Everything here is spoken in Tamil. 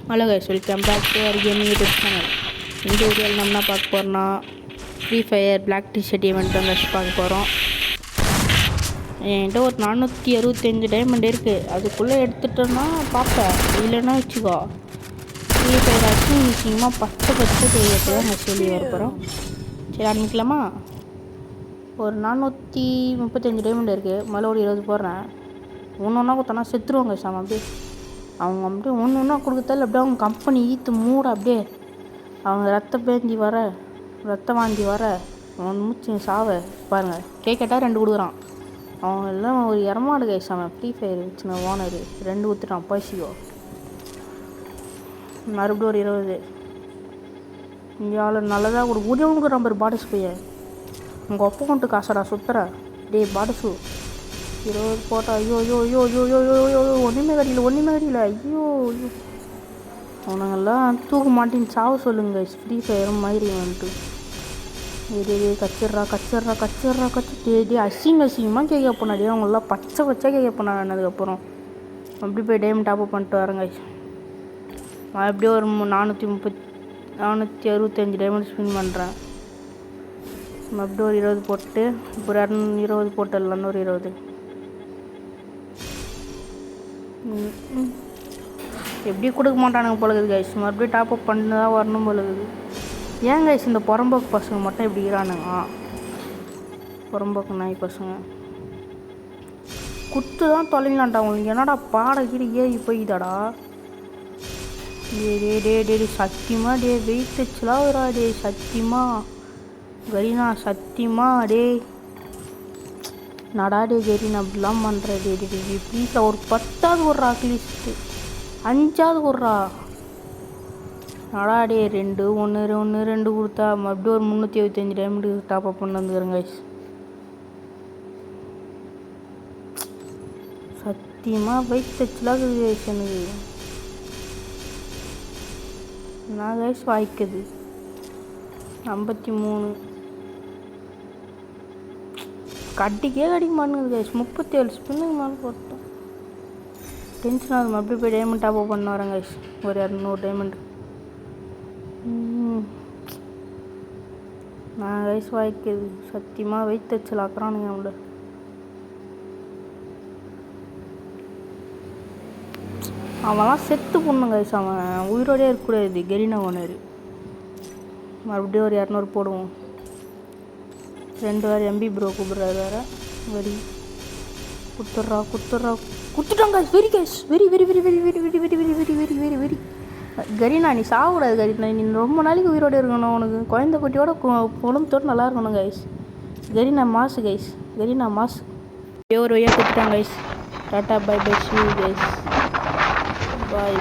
Hello guys, welcome back to our gaming YouTube channel. இந்த வீடியோவில் நம்ம என்ன பார்க்க போகிறோம்னா free fire black T-shirt event தான் கைஸ் பார்க்க போகிறோம். என்கிட்ட ஒரு 465 டைமண்ட் இருக்குது. அதுக்குள்ளே எடுத்துட்டோன்னா பார்ப்பேன், இல்லைன்னா வச்சுக்கோ ஃப்ரீ ஃபயர் ஆச்சு நிச்சயமாக பச்சை தெரியறது தான் நான் சொல்லி வர போகிறோம். சரி ஆரம்பிக்கலாமா? ஒரு 435 டைமண்ட் இருக்குது. முதல்ல ஒரு 20 போடுறேன். ஒன்று கொடுத்தோன்னா செத்துருவாங்க சாமி. அப்படியே அவங்க அப்படியே ஒன்று கொடுக்கறதில்ல. அப்படியே அவங்க கம்பெனி ஈத்து மூட அப்படியே அவங்க ரத்த வாந்தி வர அவன் மூச்சு சாவ பாருங்கள். கேட்டால் 2 கொடுக்குறான். அவங்க எல்லாம் ஒரு இரமாடு கைசாம. ஃப்ரீ ஃபயர் வச்சுன ஓனர் 2 ஊற்றுட்டான். பசிக்கோ மறுபடியும் ஒரு 20. இங்கே ஆள் நல்லதாக உதவுனுக்கு நம்பர் பாடசு போய் உங்கள் ஒப்ப கொண்டு காசடா சுத்துற டே பாடசு. 20 போட்டா. ஐயோ ஐயோ ஐயோ ஐயோ ஐயோ ஐயோ ஐயோ ஒன்றுமே கடியில். ஐயோ ஐயோ அவனுங்கெல்லாம் தூக்க மாட்டேன்னு சாவ சொல்லுங்க. ஃப்ரீ ஃபயரும் மாதிரி வந்துட்டு டே கச்சிட்றா டே அசிங்கமாக கேட்க போனாடி. அவங்களாம் பச்சை கேட்க போனாதுக்கப்புறம் அப்படி போய் டைம் டாப்அப் பண்ணிட்டு வரேங்க. அப்படியே ஒரு 465 டைமண்ட் ஸ்பின் பண்ணுறேன். அப்படியே ஒரு 20 போட்டு இப்போ 220 போட்டுடலான்னு ஒரு 20. எப்படி கொடுக்க மாட்டானுங்க போலகுது கைஸ். மறுபடியும் டாப்அப் பண்ணி தான் வரணும் போலகுது. ஏன் கைஸ் இந்த புறம்போக்கு பசங்க மட்டும் இப்படி இருக்கிறானுங்க? புறம்போக்கு நாய் பசங்க குத்து தான் தொலைங்களான்டா. உங்களுக்கு என்னடா பாடகிரி ஏறி போய்தாடா. டே சத்தியமா டே வெயிட் வச்சுலாம் வரா. டே சத்தியமா கரீனா சத்தியமா டே நடா டே கரீனா அப்படிலாம் பண்ணுற. டே ப்ளீஸில் ஒரு 10ஆவது விட்றா, அட்லீஸ்ட்டு 5ஆவது விட்றா. நடா டே 2 கொடுத்தா மறுபடியும் ஒரு 375 டைமண்ட் டாப்அப் பண்ணி வந்துக்கிறேங்க. சத்தியமாக வெயிட் வச்சுலாம் எனக்கு நான் கைஸ் வாய்க்குது 53 கட்டிக்க மாட்டேங்குது கைஸ். 37 ஸ்பின்னுக்கு மேலே போட்டோம். டென்ஷன் ஆகுது. மறுபடியும் போய் டைமண்ட் டாப்அப் பண்ண வரேன் கைஸ். ஒரு 200 டைமண்ட். நான் கைஸ் வாய்க்குது சத்தியமாக வெயிட் வச்சு ஆக்குறானுங்க. அவங்கள அவன்லாம் செத்து பொண்ணுங்க கைஸ். அவன் உயிரோடே இருக்கக்கூடாது. கெரினா ஓனர். மறுபடியும் ஒரு 200 போடுவோம். 2 வேறு எம்பி ப்ரோ கூப்பிட்றாரு வேறு. வெரி குத்துட்டாங்க வெரி கைஸ். வெரி கரீனா நீ சாகக்கூடாது கரீனா. நீ ரொம்ப நாளைக்கு உயிரோடு இருக்கணும். உனக்கு குழந்தை குட்டியோட உடம்புத்தோடு நல்லா இருக்கணும் கைஸ். கரீனா மாசு கைஸ். கரீனா மாசு. ஒரு வழியாக குத்துட்டாங்க guys. Tata bye see guys. பாய்.